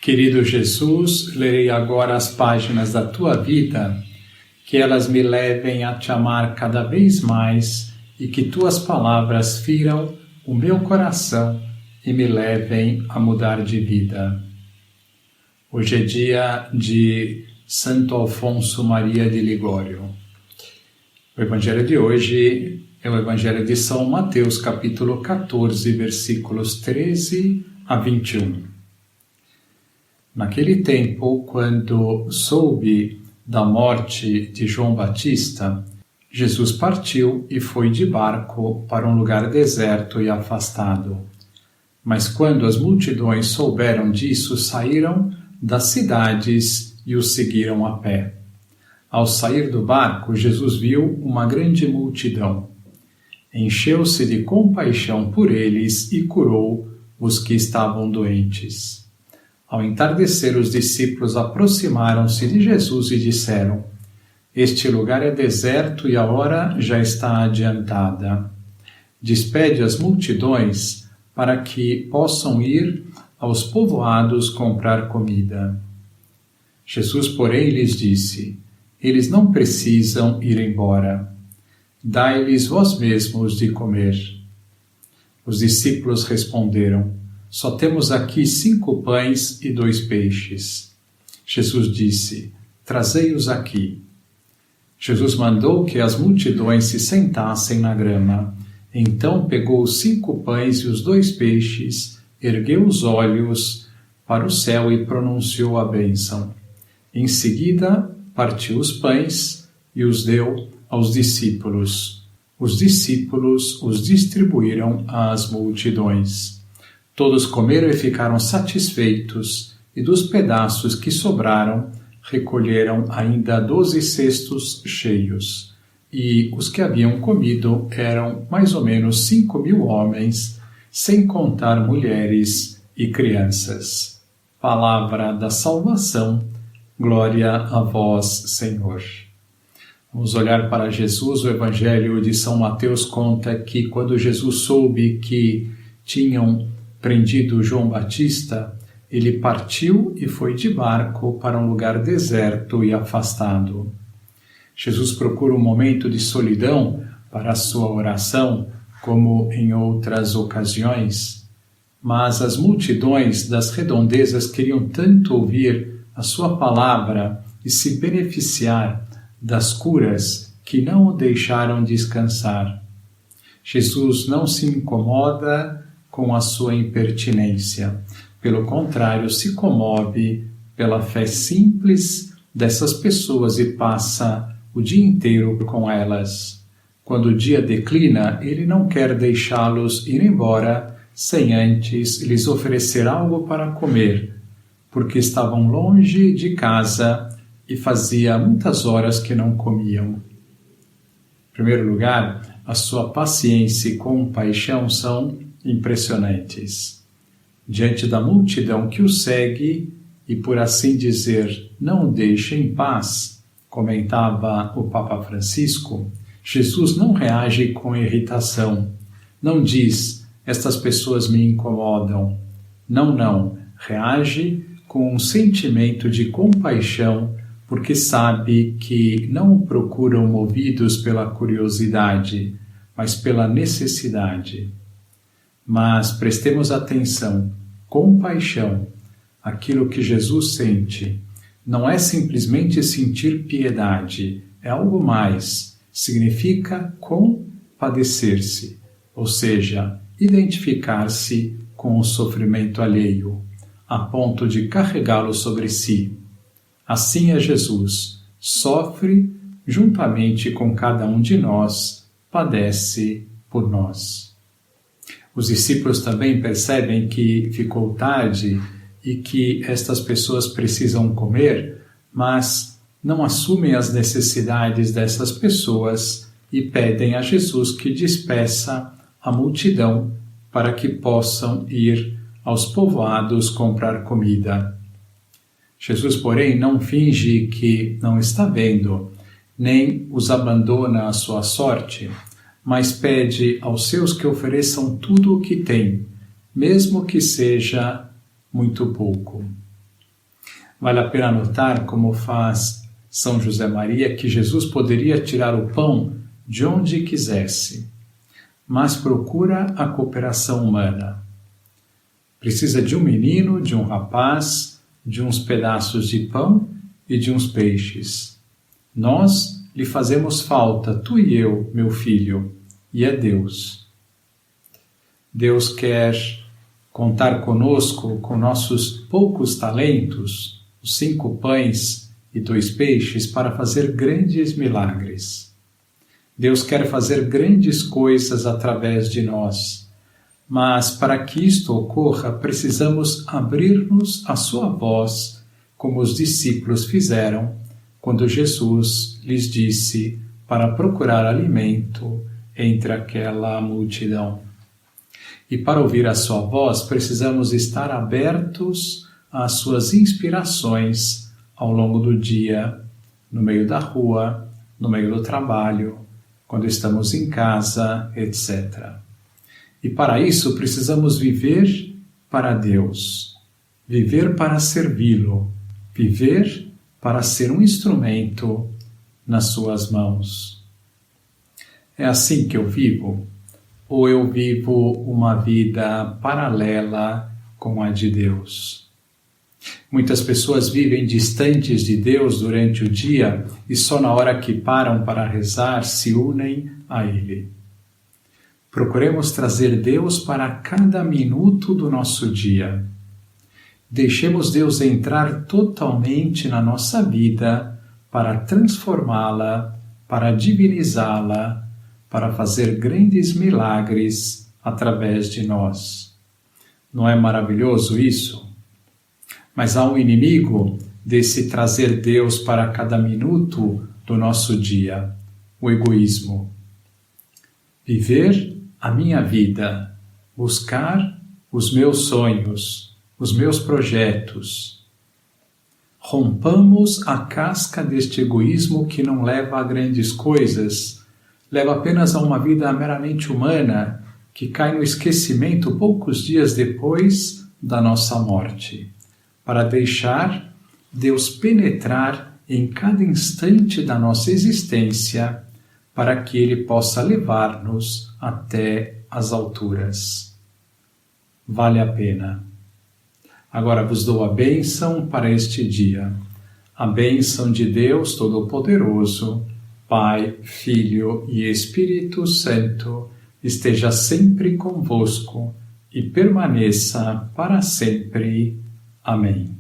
Querido Jesus, lerei agora as páginas da Tua vida, que elas me levem a Te amar cada vez mais e que Tuas palavras firam o meu coração e me levem a mudar de vida. Hoje é dia de Santo Alfonso Maria de Ligório. O Evangelho de hoje é o Evangelho de São Mateus, capítulo 14, versículos 13 a 21. Naquele tempo, quando soube da morte de João Batista, Jesus partiu e foi de barco para um lugar deserto e afastado. Mas quando as multidões souberam disso, saíram das cidades e o seguiram a pé. Ao sair do barco, Jesus viu uma grande multidão. Encheu-se de compaixão por eles e curou os que estavam doentes. Ao entardecer, os discípulos aproximaram-se de Jesus e disseram: Este lugar é deserto e a hora já está adiantada. Despede as multidões para que possam ir aos povoados comprar comida. Jesus, porém, lhes disse: Eles não precisam ir embora. Dai-lhes vós mesmos de comer. Os discípulos responderam: Só temos aqui 5 pães e 2 peixes. Jesus disse: Trazei-os aqui. Jesus mandou que as multidões se sentassem na grama. Então pegou os 5 pães e os 2 peixes, ergueu os olhos para o céu e pronunciou a bênção. Em seguida, partiu os pães e os deu aos discípulos. Os discípulos os distribuíram às multidões. Todos comeram e ficaram satisfeitos, e dos pedaços que sobraram, recolheram ainda 12 cestos cheios. E os que haviam comido eram mais ou menos 5.000 homens, sem contar mulheres e crianças. Palavra da salvação, glória a vós, Senhor. Vamos olhar para Jesus. O Evangelho de São Mateus conta que quando Jesus soube que tinham prendido João Batista, ele partiu e foi de barco para um lugar deserto e afastado. Jesus procura um momento de solidão para a sua oração, como em outras ocasiões, mas as multidões das redondezas queriam tanto ouvir a sua palavra e se beneficiar das curas que não o deixaram descansar. Jesus não se incomoda com a sua impertinência. Pelo contrário, se comove pela fé simples dessas pessoas e passa o dia inteiro com elas. Quando o dia declina, ele não quer deixá-los ir embora sem antes lhes oferecer algo para comer, porque estavam longe de casa e fazia muitas horas que não comiam. Em primeiro lugar, a sua paciência e compaixão são impressionantes. Diante da multidão que o segue e, por assim dizer, não o deixa em paz, comentava o Papa Francisco, Jesus não reage com irritação, não diz: estas pessoas me incomodam. Não, reage com um sentimento de compaixão, porque sabe que não o procuram movidos pela curiosidade, mas pela necessidade. Mas prestemos atenção, compaixão, aquilo que Jesus sente, não é simplesmente sentir piedade, é algo mais, significa compadecer-se, ou seja, identificar-se com o sofrimento alheio, a ponto de carregá-lo sobre si. Assim é Jesus, sofre juntamente com cada um de nós, padece por nós. Os discípulos também percebem que ficou tarde e que estas pessoas precisam comer, mas não assumem as necessidades dessas pessoas e pedem a Jesus que despeça a multidão para que possam ir aos povoados comprar comida. Jesus, porém, não finge que não está vendo, nem os abandona à sua sorte, mas pede aos seus que ofereçam tudo o que têm, mesmo que seja muito pouco. Vale a pena notar, como faz São José Maria, que Jesus poderia tirar o pão de onde quisesse, mas procura a cooperação humana. Precisa de um menino, de um rapaz, de uns pedaços de pão e de uns peixes. Nós lhe fazemos falta, tu e eu, meu filho, e é Deus. Deus quer contar conosco com nossos poucos talentos, os 5 pães e 2 peixes, para fazer grandes milagres. Deus quer fazer grandes coisas através de nós, mas para que isto ocorra, precisamos abrir-nos à sua voz, como os discípulos fizeram quando Jesus lhes disse para procurar alimento entre aquela multidão. E para ouvir a sua voz, precisamos estar abertos às suas inspirações ao longo do dia, no meio da rua, no meio do trabalho, quando estamos em casa, etc. E para isso precisamos viver para Deus, viver para servi-lo, viver para ser um instrumento nas suas mãos. É assim que eu vivo? Ou eu vivo uma vida paralela com a de Deus? Muitas pessoas vivem distantes de Deus durante o dia e só na hora que param para rezar se unem a Ele. Procuremos trazer Deus para cada minuto do nosso dia. Deixemos Deus entrar totalmente na nossa vida para transformá-la, para divinizá-la, para fazer grandes milagres através de nós. Não é maravilhoso isso? Mas há um inimigo desse trazer Deus para cada minuto do nosso dia, o egoísmo. Viver a minha vida, buscar os meus sonhos, os meus projetos. Rompamos a casca deste egoísmo que não leva a grandes coisas, leva apenas a uma vida meramente humana, que cai no esquecimento poucos dias depois da nossa morte, para deixar Deus penetrar em cada instante da nossa existência, para que Ele possa levar-nos até as alturas. Vale a pena. Agora vos dou a bênção para este dia. A bênção de Deus Todo-Poderoso, Pai, Filho e Espírito Santo, esteja sempre convosco e permaneça para sempre. Amém.